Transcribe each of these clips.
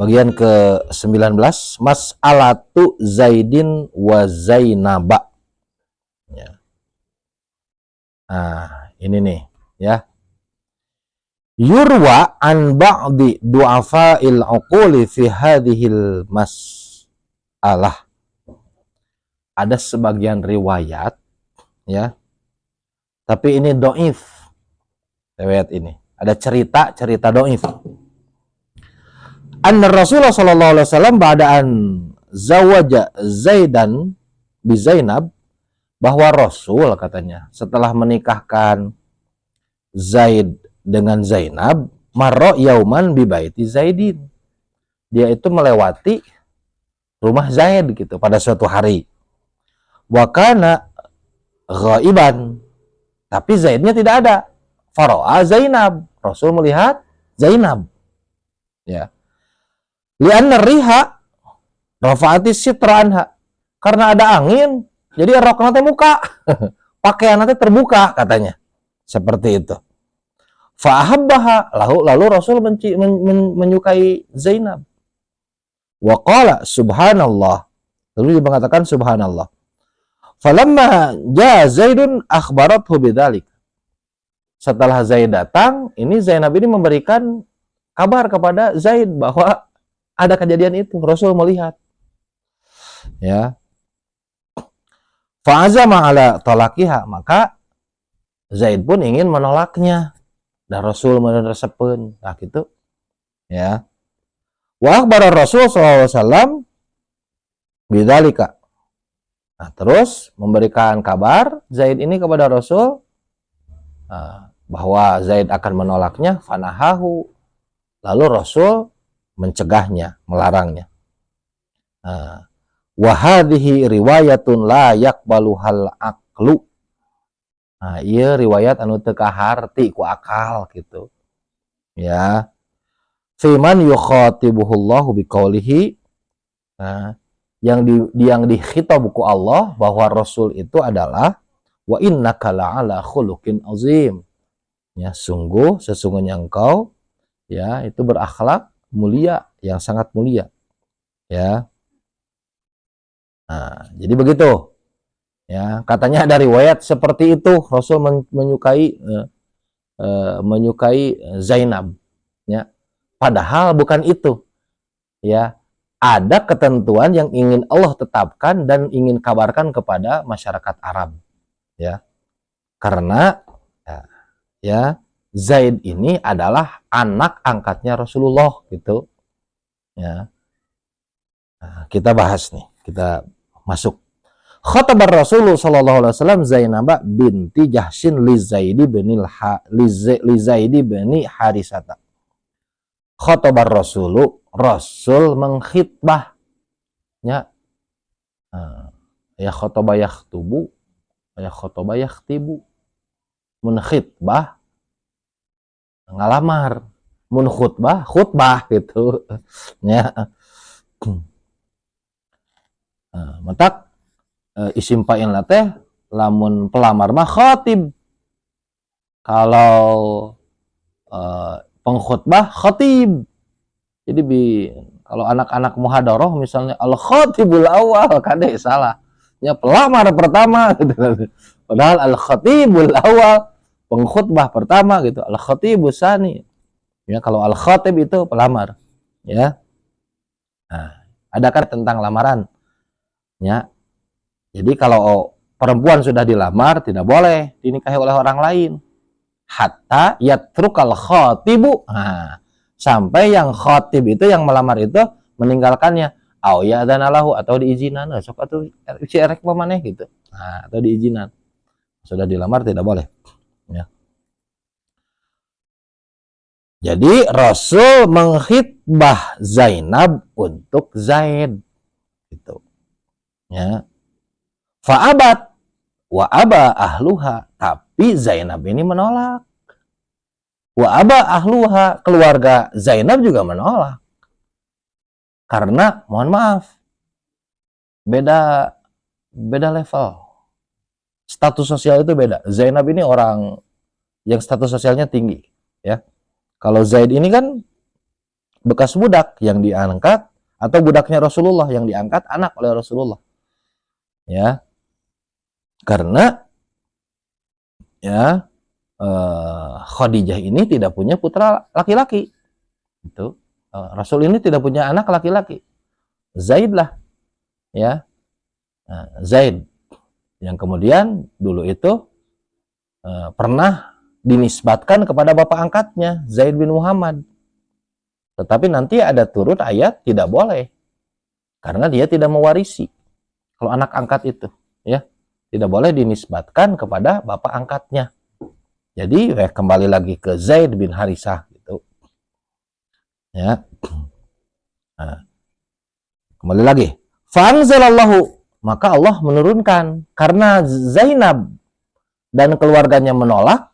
Bagian ke-19, mas'alatu Zaidin wa Zainaba. Ya. Nah, ini nih, ya. Yurwa an ba'di du'afa'il uquli fi hadhil mas'alah. Ada sebagian riwayat, ya. Tapi ini do'if. Riwayat ini. Ada cerita do'if. Anna Rasulullah sallallahu alaihi wasallam ba'da'an zawaja Zaidan bi Zainab, bahwa Rasul katanya setelah menikahkan Zaid dengan Zainab, marra yauman bi baiti Zaidin. Dia itu melewati rumah Zaid gitu pada suatu hari. Wa kana ghaiban. Tapi Zaidnya tidak ada. Fara'a Zainab. Rasul melihat Zainab. Ya. Lianna riha rafa'ati sitra anha. Karena ada angin, jadi rokna teh muka. Pakaian teh terbuka katanya. Seperti itu. Fa'ahabbaha, lalu Rasul menyukai Zainab. Wa qala subhanallah. Lalu dia mengatakan subhanallah. Falamma jaa Zaidun akhbarathu bidzalik. Setelah Zaid datang, ini Zainab ini memberikan kabar kepada Zaid bahwa ada kejadian itu. Rasul melihat. Ya. Fa'azama ala talaqiha, maka Zaid pun ingin menolaknya. Dan Rasul meresepkeun. Nah gitu. Ya. Wa akhbara Rasul sallallahu alaihi wasallam bidzalika. Nah, terus memberikan kabar Zaid ini kepada Rasul bahwa Zaid akan menolaknya, fanahahu. Lalu Rasul mencegahnya, melarangnya. Wa hadhihi riwayatun la yaqbaluhal aqlu. Nah, iya riwayat anu teu kaharti ku akal gitu. Ya. Fiman yukhatibuhullahu biqaulihi. Nah, yang dikhitab buku Allah bahwa Rasul itu adalah wa innaka la'ala khuluqin azim. Ya, sesungguhnya engkau ya itu berakhlak mulia, yang sangat mulia. Ya. Nah, jadi begitu. Ya, katanya ada riwayat seperti itu, Rasul menyukai Zainab. Ya. Padahal bukan itu. Ya. Ada ketentuan yang ingin Allah tetapkan dan ingin kabarkan kepada masyarakat Arab. Ya. Karena ya Zaid ini adalah anak angkatnya Rasulullah gitu. Ya. Nah, kita bahas nih, kita masuk. Khatabar Rasulullah sallallahu alaihi wasallam Zainab binti Jahsyin li Zaidi bin Harisata. Khatabar Rasul mengkhitbah. Ya. Ya khataba yakhtubu, ya khataba yakhtibu. Mun khitbah ngalamar, mun khutbah gitu. Ya. Mentak isim fa'il teh lamun pelamar mah khatib. Kalau pengkhutbah khatib. Jadi kalau anak-anak muhadharah misalnya al-khatibul awal kade salah. Ya pelamar pertama gitu. Padahal al-khatibul awal pengkhutbah pertama gitu. Al-khatibus tsani. Ya kalau al-khatib itu pelamar. Ya. Nah, adakah tentang lamaran? Ya. Jadi kalau perempuan sudah dilamar tidak boleh dinikahi oleh orang lain. Hatta yatrukal khatibu. Nah, sampai yang khatib itu yang melamar itu meninggalkannya. Au ya'dzanalahu atau diizinan. Sok atuh si erek pamaneh gitu. Nah, atau diizinan. Sudah dilamar tidak boleh. Ya. Jadi Rasul mengkhitbah Zainab untuk Zaid. Gitu. Ya. Fa'abat wa aba ahluha, tapi Zainab ini menolak. Wa aba ahluha, keluarga Zainab juga menolak. Karena mohon maaf, beda level. Status sosial itu beda. Zainab ini orang yang status sosialnya tinggi, ya. Kalau Zaid ini kan bekas budak yang diangkat, atau budaknya Rasulullah yang diangkat anak oleh Rasulullah. Ya, karena ya Khadijah ini tidak punya putra laki-laki. Itu Rasul ini tidak punya anak laki-laki. Zaid lah, ya. Nah, Zaid yang kemudian dulu itu pernah dinisbatkan kepada bapak angkatnya Zaid bin Muhammad. Tetapi nanti ada turun ayat tidak boleh karena dia tidak mewarisi. Kalau anak angkat itu, ya, tidak boleh dinisbatkan kepada bapak angkatnya. Jadi kembali lagi ke Zaid bin Harisah gitu. Ya. Nah, kembali lagi. Fa'anzalallahu, maka Allah menurunkan karena Zainab dan keluarganya menolak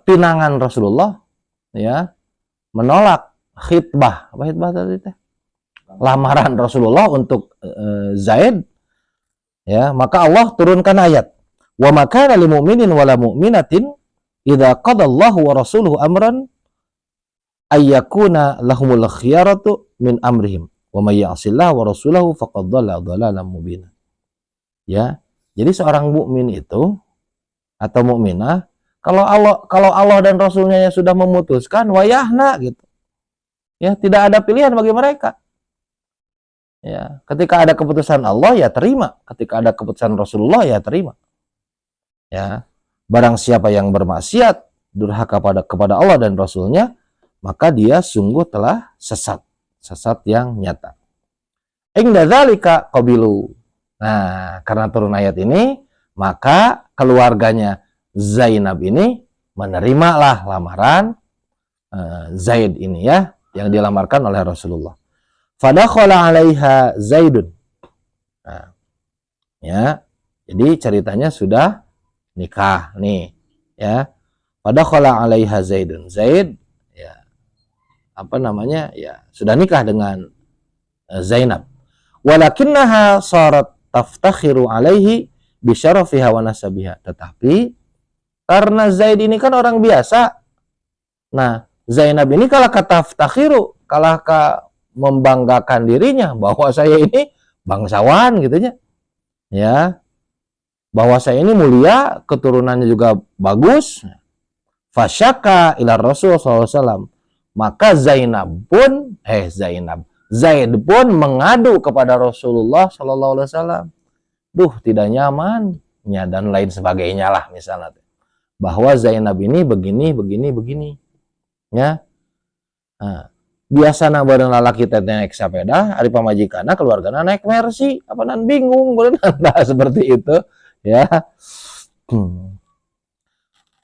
pinangan Rasulullah, ya, menolak khitbah, apa khitbah tadi teh? Lamaran Rasulullah untuk Zaid, ya, maka Allah turunkan ayat, wa makana lil mu'minin wala mu'minatin idza qadallahu wa rasuluhu amran ayyakuna lahumul khiyaratu min amrihim wa may ya'sillaha wa rasulahu faqad dhalla dhalalan mubina. Ya, jadi seorang mukmin itu atau mukminah, kalau Allah dan Rasulnya sudah memutuskan, wayahna gitu, ya, tidak ada pilihan bagi mereka. Ya, ketika ada keputusan Allah ya terima, ketika ada keputusan Rasulullah ya terima. Ya, barang siapa yang bermaksiat durhaka kepada Allah dan Rasulnya, maka dia sungguh telah sesat yang nyata. Inda dzalika qabilu. Nah, karena turun ayat ini, maka keluarganya Zainab ini menerimalah lamaran Zaid ini, ya, yang dilamarkan oleh Rasulullah. Fadakhala 'alaiha Zaidun. Nah, ya. Jadi ceritanya sudah nikah nih, ya. Fadakhala 'alaiha Zaidun. Zaid, ya, ya, sudah nikah dengan Zainab. Walakinnaha sarat taftakhiru 'alaihi bi syarafiha wa nasabiha. Tetapi karena Zaid ini kan orang biasa. Nah, Zainab ini kalah taftakhiru, kalah membanggakan dirinya bahwa saya ini bangsawan gitunya. Ya. Bahwa saya ini mulia, keturunannya juga bagus. Fasyaka ila Rasul sallallahu alaihi wasallam. Maka Zaid pun mengadu kepada Rasulullah sallallahu alaihi wasallam. Duh, tidak nyaman, ya, dan lain sebagainya lah misalnya. Bahwa Zainab ini begini. Ya. Nah, biasana badan lalaki teh naik sepeda, ari pamajikana keluargana naik Mercy, apanan bingung beunang seperti itu, ya.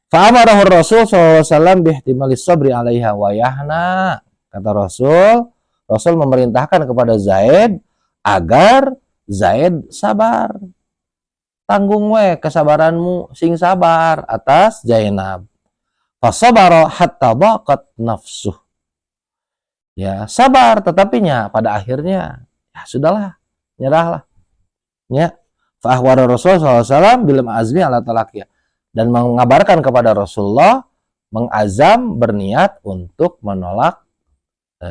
Fa amarahu Rasul sallallahu alaihi wasallam bi ihtimalis sabri 'alaiha wa yahna. Kata Rasul memerintahkan kepada Zaid agar Zaid sabar. Tanggung we kesabaranmu, sing sabar atas Zainab. Fa sabara hatta daqat nafsuh. Ya, sabar, tetapinya pada akhirnya ya sudahlah, nyerahlah. Ya. Fa ahwara Rasulullah SAW bil azmi ala talaqiyah, dan mengabarkan kepada Rasulullah mengazam berniat untuk menolak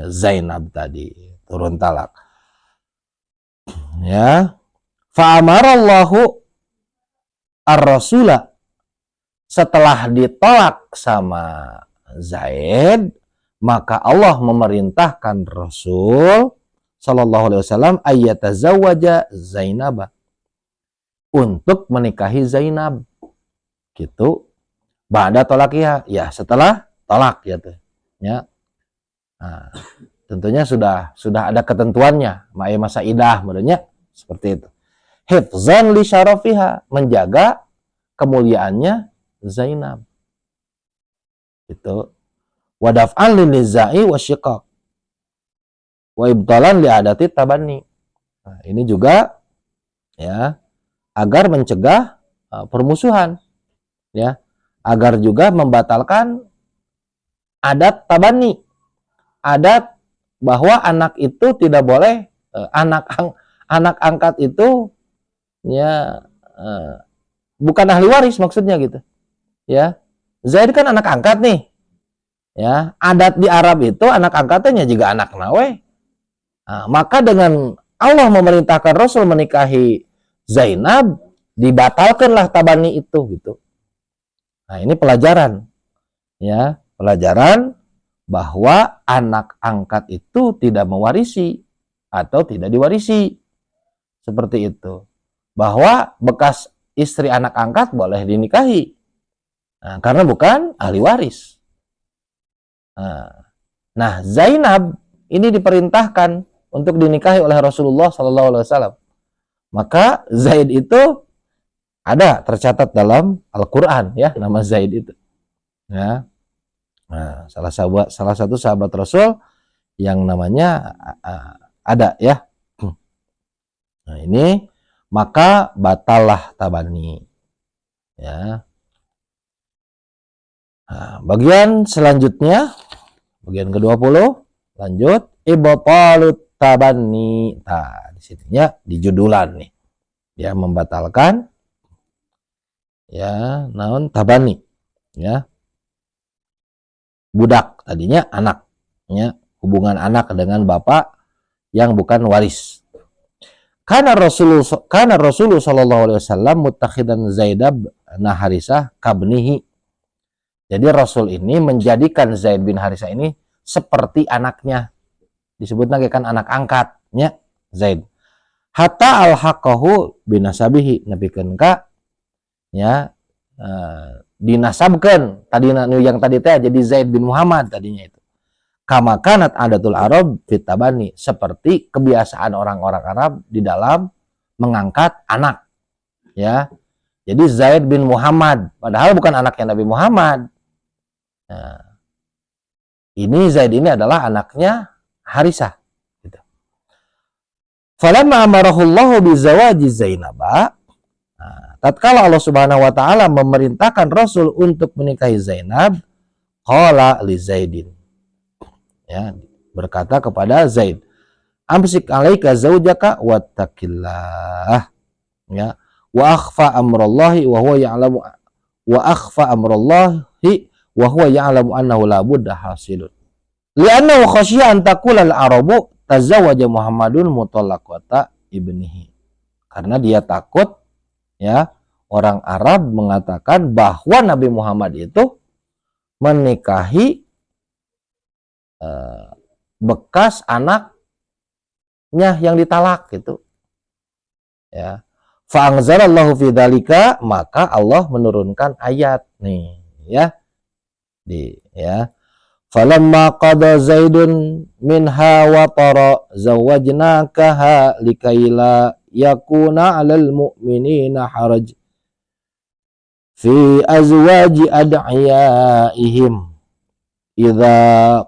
Zainab tadi, turun talak. Ya. Fa amarallahu ar-rasula, setelah ditolak sama Zaid, maka Allah memerintahkan Rasul sallallahu alaihi wasallam ayyatazawwaja Zainab, untuk menikahi Zainab gitu. Ba'da tolakiha, ya setelah tolak ya tuh. Ya. Nah, tentunya sudah ada ketentuannya, masa idah menurutnya seperti itu. Hifzan li syarafiha, menjaga kemuliaannya Zainab. Gitu. Wadaf'an lil nizai wasyiqaq wa ibtalan li adati tabanni. Nah, ini juga, ya, agar mencegah permusuhan, ya, agar juga membatalkan adat tabanni, adat bahwa anak itu tidak boleh anak angkat itu, ya, bukan ahli waris maksudnya gitu, ya. Zaid kan anak angkat nih, Ya, adat di Arab itu anak angkatannya juga anak nawe. Nah, maka dengan Allah memerintahkan Rasul menikahi Zainab, dibatalkanlah tabani itu gitu. Nah, ini pelajaran, ya, pelajaran bahwa anak angkat itu tidak mewarisi atau tidak diwarisi. Seperti itu. Bahwa bekas istri anak angkat boleh dinikahi. Nah, karena bukan ahli waris. Nah, Zainab ini diperintahkan untuk dinikahi oleh Rasulullah SAW. Maka Zaid itu ada tercatat dalam Al-Quran, ya, nama Zaid itu. Ya. Nah, salah satu sahabat Rasul yang namanya ada, ya. Nah, ini maka batallah tabani. Ya. Nah, bagian selanjutnya, bagian ke-20, lanjut, ibtalut tabani. Nah, di sininya di judulan nih. Dia membatalkan, ya, naon tabani, ya. Budak, tadinya anak, ya, hubungan anak dengan bapak yang bukan waris. Karena Rasulullah sallallahu alaihi wasallam mutakhidan Zaidab Harisah kabnihi. Jadi Rasul ini menjadikan Zaid bin Harisah ini seperti anaknya. Disebutnya kan anak angkatnya Zaid. Hatta al-haqqahu binasabihi, nepikeun ka, ya, dinasabkan tadi yang tadi teh jadi Zaid bin Muhammad tadinya itu. Kama kanat adatul Arab fit tabani, seperti kebiasaan orang-orang Arab di dalam mengangkat anak, ya. Jadi Zaid bin Muhammad padahal bukan anaknya Nabi Muhammad. Nah, ini Zaid ini adalah anaknya Harisah gitu. Falamma amarahullahu bizawaji Zainaba, tatkala Allah Subhanahu wa taala memerintahkan Rasul untuk menikahi Zainab, qala li Zaidin, ya, berkata kepada Zaid, amsik alaika zaujaka wattaqillah, ya, wa akhfa amrallahi wa huwa ya'lamu annahu la budda hasilun li'annahu khasyiya an taqula al-arabu tazawwaja Muhammadun mutallaqata ibnihi, karena dia takut, ya, orang Arab mengatakan bahwa Nabi Muhammad itu menikahi bekas anaknya yang ditalak gitu, ya. Fa'anzalallahu fi dzalika, maka Allah menurunkan ayat nih, ya, ya, falamma qada Zaidun minha wa tara zawwajnakaha likaila yakuna 'alal mu'minina haraj fi azwaji ad'iyaihim idza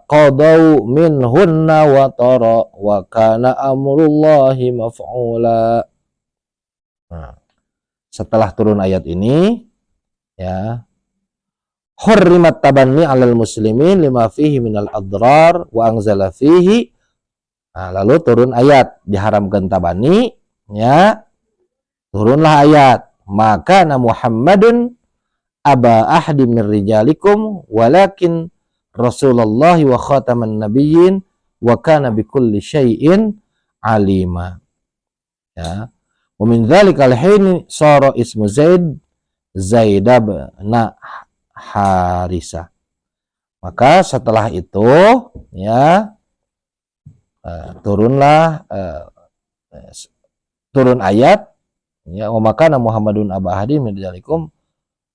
qadaw minhunna wa tara wa kana amrullahi maf'ula. Nah, setelah turun ayat ini, ya, hurrimat tabanni 'alal muslimin lima fihi minal adrar wa anzala fihi. Nah, lalu turun ayat diharamkan tabani, ya, turunlah ayat, maka Muhammadun aba ahdi min rijalikum walakin Rasulullah wa khataman nabiyyin wa kana bikulli syai'in alima, ya. Wa min dzalikal hin sara ismu Zaidab Harisah. Maka setelah itu, ya, turun ayat, ya, wa makana Muhammadun aba ahdi min rijalikum,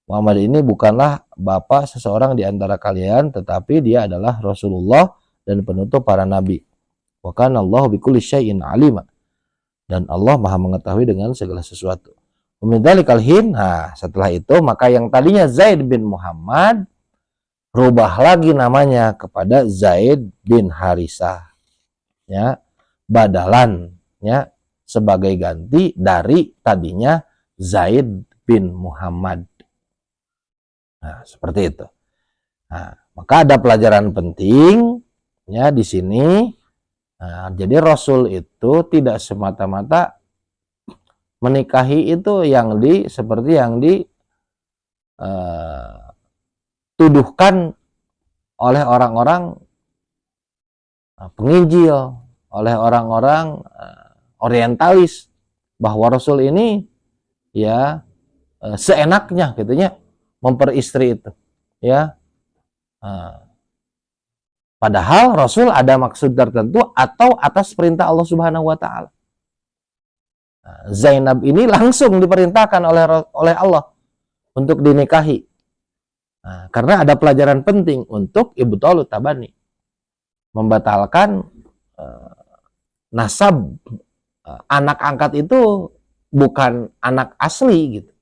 Muhammad ini bukanlah bapak seseorang di antara kalian, tetapi dia adalah Rasulullah dan penutup para nabi. Wa kana Allahu bikulli syai'in alima, dan Allah Maha mengetahui dengan segala sesuatu. Umidzalikal hin, nah, setelah itu maka yang tadinya Zaid bin Muhammad rubah lagi namanya kepada Zaid bin Harisah, ya, badalan, ya, sebagai ganti dari tadinya Zaid bin Muhammad. Nah, seperti itu. Nah, maka ada pelajaran penting, ya, di sini. Nah, jadi Rasul itu tidak semata-mata menikahi itu yang seperti yang dituduhkan oleh orang-orang penginjil, oleh orang-orang orientalis, bahwa Rasul ini ya seenaknya gitunya memperistri itu ya. Padahal Rasul ada maksud tertentu atau atas perintah Allah Subhanahu wa taala. Zainab ini langsung diperintahkan oleh Allah untuk dinikahi. Karena ada pelajaran penting untuk ibtalut tabani, membatalkan nasab. Anak angkat itu bukan anak asli gitu.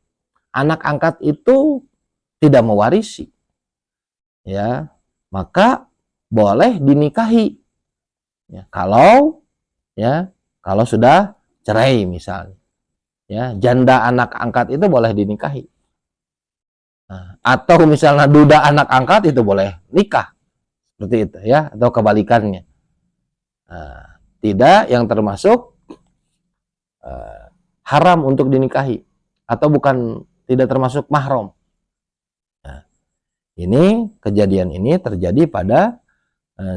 Anak angkat itu tidak mewarisi. Ya, maka boleh dinikahi. Ya, kalau sudah cerai misalnya. Ya, janda anak angkat itu boleh dinikahi. Atau misalnya duda anak angkat itu boleh nikah. Seperti itu ya, atau kebalikannya. Tidak yang termasuk haram untuk dinikahi atau bukan, tidak termasuk mahram. Ini kejadian ini terjadi pada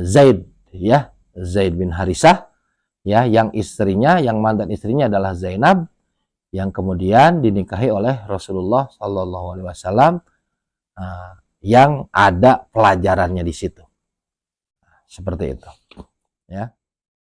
Zaid ya, Zaid bin Harisah ya, yang istrinya, yang mantan istrinya adalah Zainab, yang kemudian dinikahi oleh Rasulullah Shallallahu Alaihi Wasallam, yang ada pelajarannya di situ, seperti itu ya.